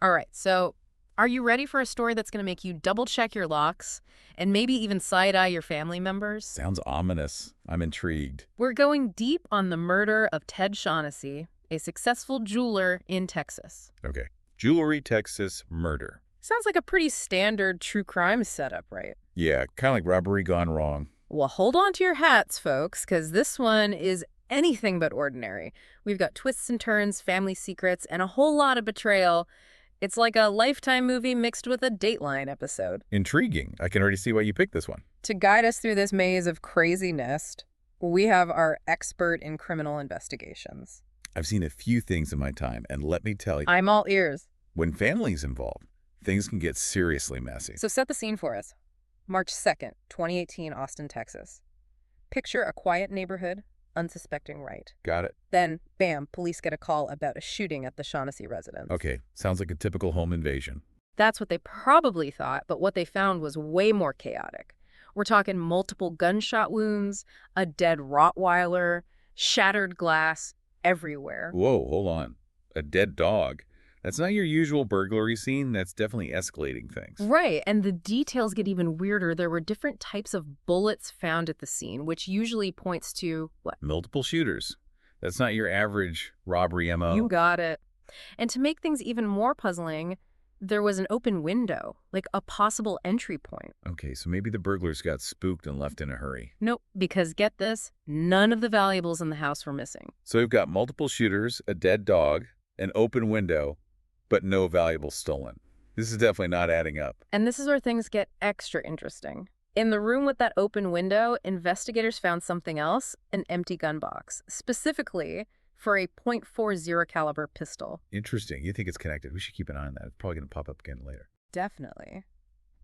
All right, so are you ready for a story that's going to make you double-check your locks and maybe even side-eye your family members? Sounds ominous. I'm intrigued. We're going deep on the murder of Ted Shaughnessy, a successful jeweler in Texas. Okay. Jewelry, Texas, murder. Sounds like a pretty standard true crime setup, right? Yeah, kind of like robbery gone wrong. Well, hold on to your hats, folks, because this one is anything but ordinary. We've got twists and turns, family secrets, and a whole lot of betrayal. It's like a Lifetime movie mixed with a Dateline episode. Intriguing. I can already see why you picked this one. To guide us through this maze of craziness, we have our expert in criminal investigations. I've seen a few things in my time, and let me tell you, I'm all ears. when family's involved, things can get seriously messy. So set the scene for us. March 2nd, 2018, Austin, Texas. Picture a quiet neighborhood, unsuspecting right. Got it? Then, bam, police get a call about a shooting at the Shaughnessy residence. Okay, sounds like a typical home invasion. That's what they probably thought, but what they found was way more chaotic. We're talking multiple gunshot wounds, a dead Rottweiler, shattered glass everywhere. Whoa, hold on. A dead dog. That's not your usual burglary scene. That's definitely escalating things. Right, and the details get even weirder. There were different types of bullets found at the scene, which usually points to what? Multiple shooters. That's not your average robbery MO. You got it. And to make things even more puzzling, there was an open window, like a possible entry point. Okay, so maybe the burglars got spooked and left in a hurry. Nope, because get this, none of the valuables in the house were missing. So we've got multiple shooters, a dead dog, an open window, but no valuables stolen. This is definitely not adding up. And this is where things get extra interesting. In the room with that open window, investigators found something else, an empty gun box, specifically for a .40 caliber pistol. Interesting. You think it's connected. We should keep an eye on that. It's probably going to pop up again later. Definitely.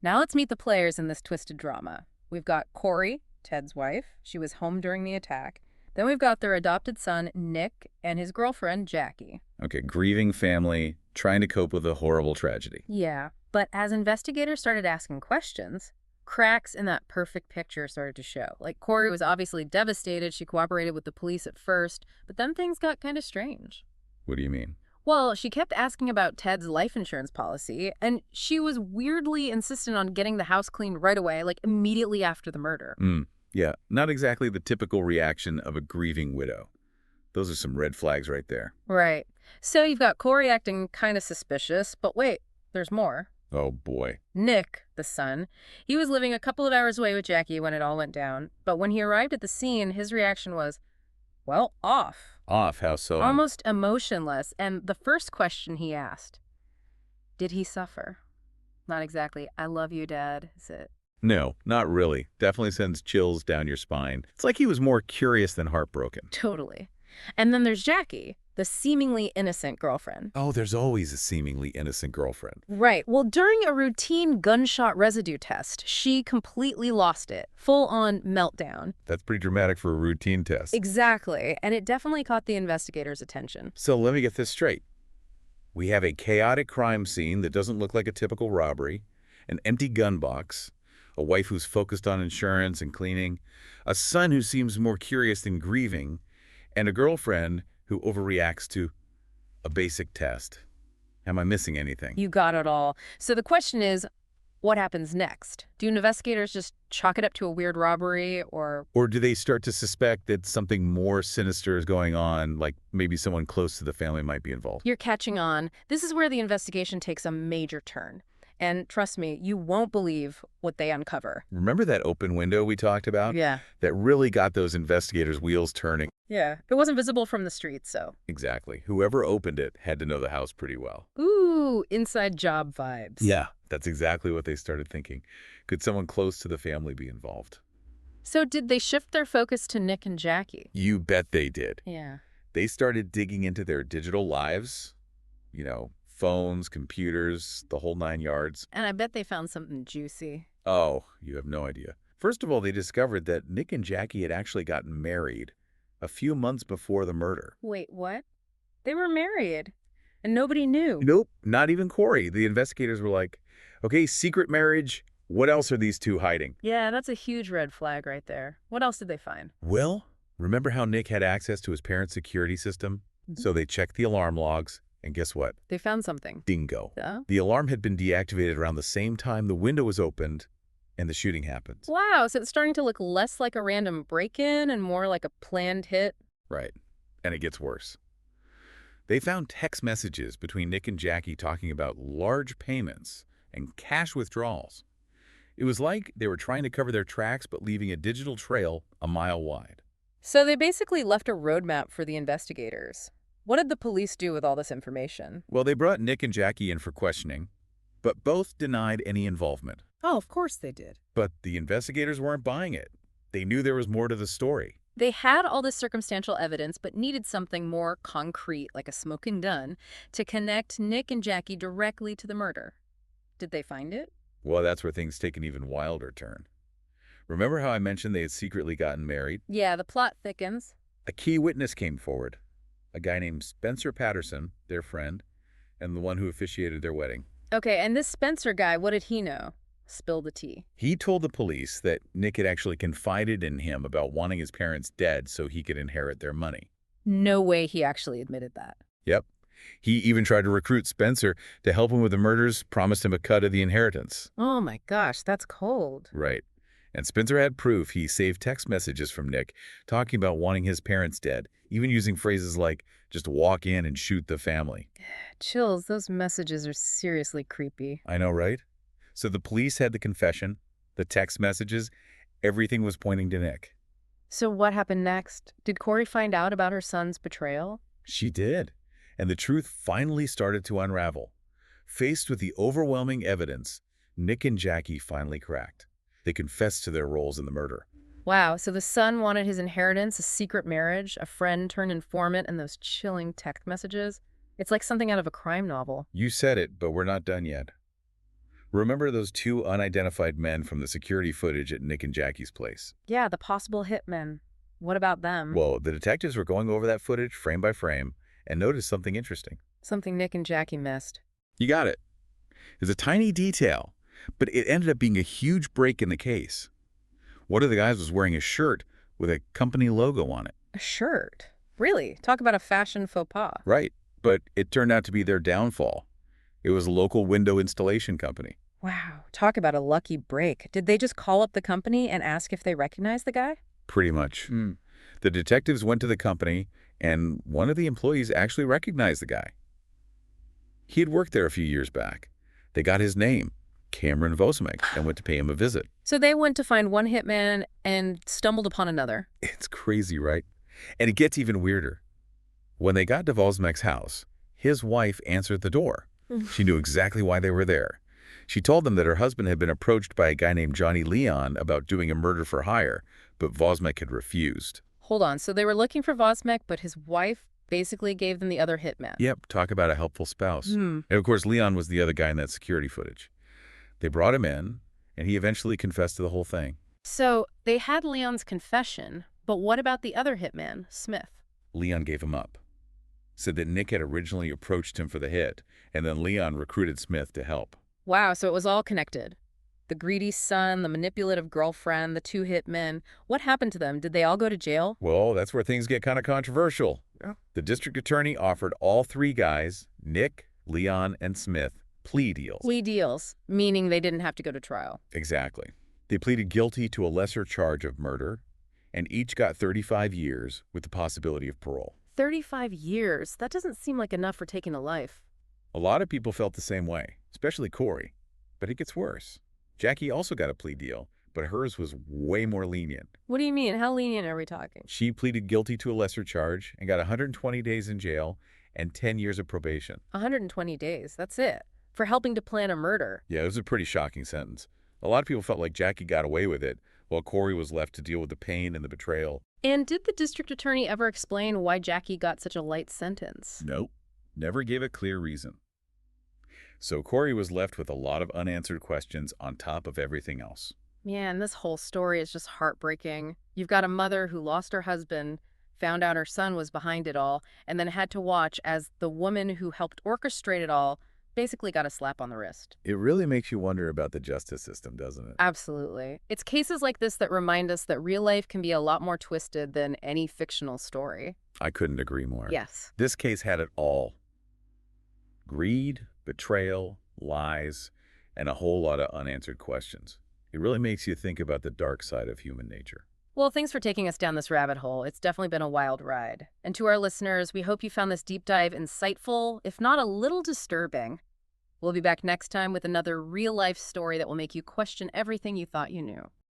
Now let's meet the players in this twisted drama. We've got Corey, Ted's wife. She was home during the attack. Then we've got their adopted son, Nick, and his girlfriend, Jackie. Okay, grieving family, trying to cope with a horrible tragedy. Yeah, but as investigators started asking questions, cracks in that perfect picture started to show. Like, Corey was obviously devastated. She cooperated with the police at first, but then things got kind of strange. What do you mean? Well, she kept asking about Ted's life insurance policy, and she was weirdly insistent on getting the house cleaned right away, like immediately after the murder. Yeah, not exactly the typical reaction of a grieving widow. Those are some red flags right there. Right. So you've got Corey acting kind of suspicious, but wait, there's more. Oh, boy. Nick, the son, he was living a couple of hours away with Jackie when it all went down, but when he arrived at the scene, his reaction was, well, off. Off? How so? Almost emotionless, and the first question he asked, did he suffer? Not exactly, I love you, Dad, is it? No, not really. Definitely sends chills down your spine. It's like he was more curious than heartbroken. Totally. And then there's Jackie, the seemingly innocent girlfriend. Oh, there's always a seemingly innocent girlfriend. Right. Well, during a routine gunshot residue test, she completely lost it. Full-on meltdown. That's pretty dramatic for a routine test. Exactly. And it definitely caught the investigators' attention. So let me get this straight. We have a chaotic crime scene that doesn't look like a typical robbery, an empty gun box, a wife who's focused on insurance and cleaning, a son who seems more curious than grieving, and a girlfriend who overreacts to a basic test. Am I missing anything? You got it all. So the question is, what happens next? Do investigators just chalk it up to a weird robbery, or... Or do they start to suspect that something more sinister is going on, like maybe someone close to the family might be involved? You're catching on. This is where the investigation takes a major turn. And trust me, you won't believe what they uncover. Remember that open window we talked about? Yeah. That really got those investigators' wheels turning. Yeah. It wasn't visible from the street, so... Exactly. Whoever opened it had to know the house pretty well. Ooh, inside job vibes. Yeah, that's exactly what they started thinking. Could someone close to the family be involved? So did they shift their focus to Nick and Jackie? You bet they did. Yeah. They started digging into their digital lives, phones, computers, the whole 9 yards. And I bet they found something juicy. Oh, you have no idea. First of all, they discovered that Nick and Jackie had actually gotten married a few months before the murder. Wait, what? They were married, and nobody knew. Nope, not even Corey. The investigators were like, okay, secret marriage. What else are these two hiding? Yeah, that's a huge red flag right there. What else did they find? Well, remember how Nick had access to his parents' security system? So they checked the alarm logs, And guess what? They found something. Dingo. Yeah? The alarm had been deactivated around the same time the window was opened and the shooting happened. Wow, so it's starting to look less like a random break-in and more like a planned hit. Right. And it gets worse. They found text messages between Nick and Jackie talking about large payments and cash withdrawals. It was like they were trying to cover their tracks but leaving a digital trail a mile wide. So they basically left a roadmap for the investigators. What did the police do with all this information? Well, they brought Nick and Jackie in for questioning, but both denied any involvement. Oh, of course they did. But the investigators weren't buying it. They knew there was more to the story. They had all this circumstantial evidence, but needed something more concrete, like a smoking gun, to connect Nick and Jackie directly to the murder. Did they find it? Well, that's where things take an even wilder turn. Remember how I mentioned they had secretly gotten married? Yeah, the plot thickens. A key witness came forward, a guy named Spencer Patterson, their friend, and the one who officiated their wedding. Okay, and this Spencer guy, what did he know? Spill the tea. He told the police that Nick had actually confided in him about wanting his parents dead so he could inherit their money. No way he actually admitted that. Yep. He even tried to recruit Spencer to help him with the murders, promised him a cut of the inheritance. Oh my gosh, that's cold. Right. And Spencer had proof. He saved text messages from Nick talking about wanting his parents dead, even using phrases like, just walk in and shoot the family. Chills, those messages are seriously creepy. I know, right? So the police had the confession, the text messages, everything was pointing to Nick. So what happened next? Did Corey find out about her son's betrayal? She did. And the truth finally started to unravel. Faced with the overwhelming evidence, Nick and Jackie finally cracked. They confessed to their roles in the murder. Wow, so the son wanted his inheritance, a secret marriage, a friend turned informant, and those chilling text messages. It's like something out of a crime novel. You said it, but we're not done yet. Remember those two unidentified men from the security footage at Nick and Jackie's place? Yeah, the possible hitmen. What about them? Well, the detectives were going over that footage frame by frame and noticed something interesting. Something Nick and Jackie missed. You got it. It's a tiny detail, but it ended up being a huge break in the case. One of the guys was wearing a shirt with a company logo on it. A shirt? Really? Talk about a fashion faux pas. Right, but it turned out to be their downfall. It was a local window installation company. Wow, talk about a lucky break. Did they just call up the company and ask if they recognized the guy? Pretty much. The detectives went to the company, and one of the employees actually recognized the guy. He had worked there a few years back. They got his name, Cameron Vosmek, and went to pay him a visit. So they went to find one hitman and stumbled upon another. It's crazy, right? And it gets even weirder. When they got to Vosmek's house, his wife answered the door. She knew exactly why they were there. She told them that her husband had been approached by a guy named Johnny Leon about doing a murder for hire, but Vosmek had refused. Hold on, so they were looking for Vosmek, but his wife basically gave them the other hitman. Yep, talk about a helpful spouse. And of course, Leon was the other guy in that security footage. They brought him in, and he eventually confessed to the whole thing. So they had Leon's confession, but what about the other hitman, Smith? Leon gave him up. Said that Nick had originally approached him for the hit, and then Leon recruited Smith to help. Wow, so it was all connected. The greedy son, the manipulative girlfriend, the two hitmen. What happened to them? Did they all go to jail? Well, that's where things get kind of controversial. The district attorney offered all three guys, Nick, Leon, and Smith, plea deals. Plea deals, meaning they didn't have to go to trial. Exactly. They pleaded guilty to a lesser charge of murder, and each got 35 years with the possibility of parole. 35 years? That doesn't seem like enough for taking a life. A lot of people felt the same way, especially Corey. But it gets worse. Jackie also got a plea deal, but hers was way more lenient. What do you mean? How lenient are we talking? She pleaded guilty to a lesser charge and got 120 days in jail and 10 years of probation. 120 days, that's it. For helping to plan a murder. Yeah, it was a pretty shocking sentence. A lot of people felt like Jackie got away with it, while Corey was left to deal with the pain and the betrayal. And did the district attorney ever explain why Jackie got such a light sentence? Nope. Never gave a clear reason. So Corey was left with a lot of unanswered questions on top of everything else. Man, this whole story is just heartbreaking. You've got a mother who lost her husband, found out her son was behind it all, and then had to watch as the woman who helped orchestrate it all basically got a slap on the wrist. It really makes you wonder about the justice system, doesn't it? Absolutely. It's cases like this that remind us that real life can be a lot more twisted than any fictional story. I couldn't agree more. Yes. This case had it all. Greed, betrayal, lies, and a whole lot of unanswered questions. It really makes you think about the dark side of human nature. Well, thanks for taking us down this rabbit hole. It's definitely been a wild ride. And to our listeners, we hope you found this deep dive insightful, if not a little disturbing. We'll be back next time with another real life story that will make you question everything you thought you knew.